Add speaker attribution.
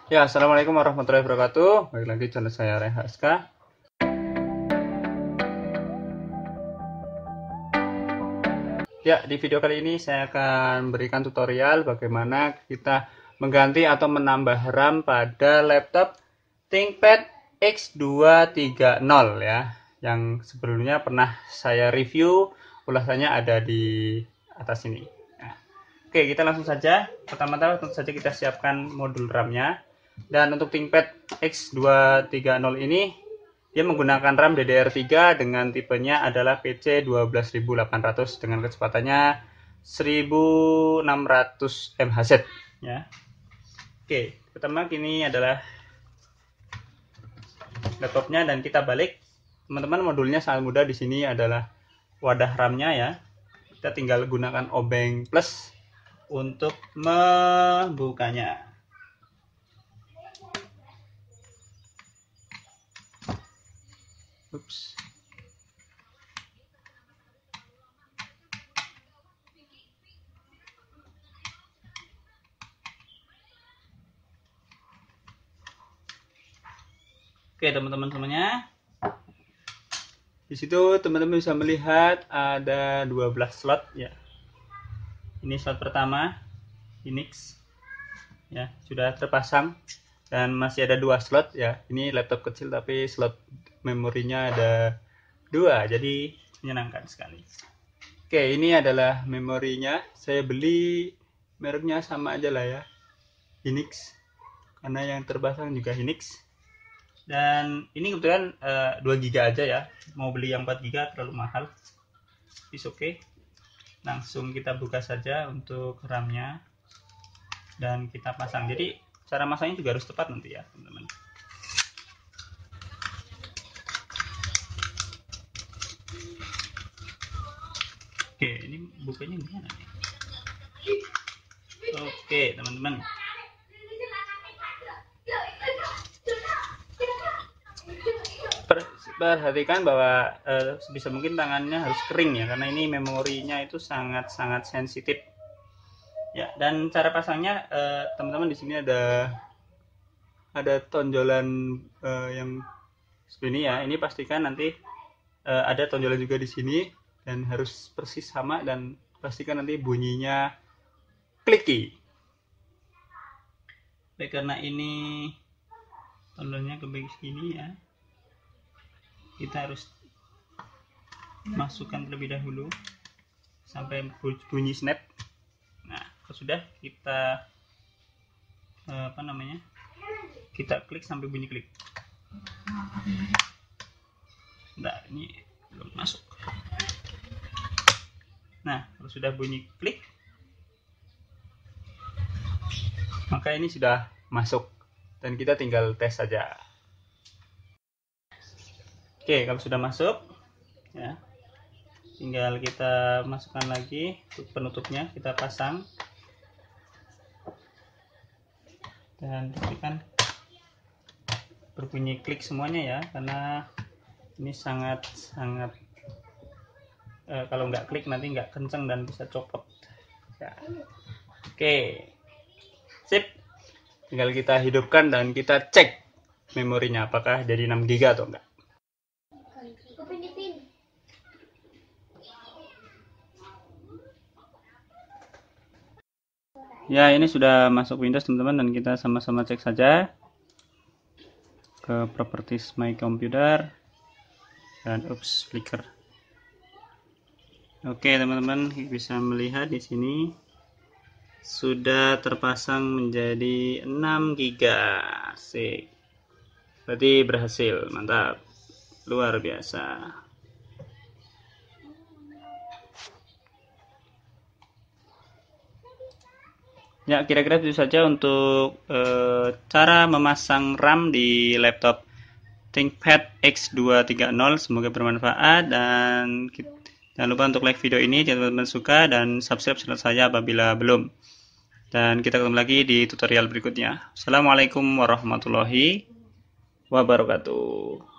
Speaker 1: Ya, assalamualaikum warahmatullahi wabarakatuh. Balik lagi channel saya Rehaska. Ya, di video kali ini saya akan berikan tutorial bagaimana kita mengganti atau menambah RAM pada laptop ThinkPad X230 ya. Yang sebelumnya pernah saya review, ulasannya ada di atas ini. Nah, oke, kita langsung saja. Pertama-tama tentu saja kita siapkan modul RAM-nya. Dan untuk ThinkPad X230 ini dia menggunakan RAM DDR3 dengan tipenya adalah PC 12800 dengan kecepatannya 1600 MHz ya. Oke, pertama ini adalah laptopnya dan kita balik. Teman-teman, modulnya sangat mudah. Di sini adalah wadah RAM-nya ya. Kita tinggal gunakan obeng plus untuk membukanya. Oops. Oke, teman-teman semuanya. Di situ teman-teman bisa melihat ada 12 slot ya. Ini slot pertama, Hynix. Ya, sudah terpasang dan masih ada 2 slot ya. Ini laptop kecil tapi slot memorinya ada 2, jadi menyenangkan sekali. Oke, ini adalah memorinya. Saya beli mereknya sama aja lah ya, Hynix, karena yang terpasang juga Hynix. Dan ini kebetulan 2 GB aja ya. Mau beli yang 4 GB terlalu mahal. It's okay. Langsung kita buka saja untuk RAM-nya dan kita pasang. Jadi cara masangnya juga harus tepat nanti ya, teman-teman. Oke, ini bukanya gimana nih? Oke, teman-teman. Perhatikan bahwa sebisa mungkin tangannya harus kering ya, karena ini memorinya itu sangat-sangat sensitif. Ya, dan cara pasangnya teman-teman di sini ada tonjolan yang seperti ini ya. Ini pastikan nanti ada tonjolan juga di sini dan harus persis sama, dan pastikan nanti bunyinya kliki. Baik, karena ini tonjolannya ke bagian sini ya, kita harus masukkan terlebih dahulu sampai bunyi snap. Nah, kalau sudah kita kita klik sampai bunyi klik. Nah, ini belum masuk. Nah, kalau sudah bunyi klik, maka ini sudah masuk dan kita tinggal tes saja. Oke, kalau sudah masuk ya, tinggal kita masukkan lagi untuk penutupnya, kita pasang dan pastikan berbunyi klik semuanya ya, karena ini sangat kalau nggak klik nanti nggak kenceng dan bisa copot ya. Oke, sip, tinggal kita hidupkan dan kita cek memorinya apakah jadi 6 GB atau enggak. Ya, ini sudah masuk Windows teman-teman, dan kita sama-sama cek saja ke properties my computer dan flicker. Oke, teman-teman bisa melihat di sini sudah terpasang menjadi 6 GB. Asik. Berarti berhasil, mantap. Luar biasa. Ya, kira-kira itu saja untuk cara memasang RAM di laptop ThinkPad X230. Semoga bermanfaat, dan jangan lupa untuk like video ini jika teman-teman suka, dan subscribe channel saya apabila belum. Dan kita ketemu lagi di tutorial berikutnya. Assalamualaikum warahmatullahi wabarakatuh.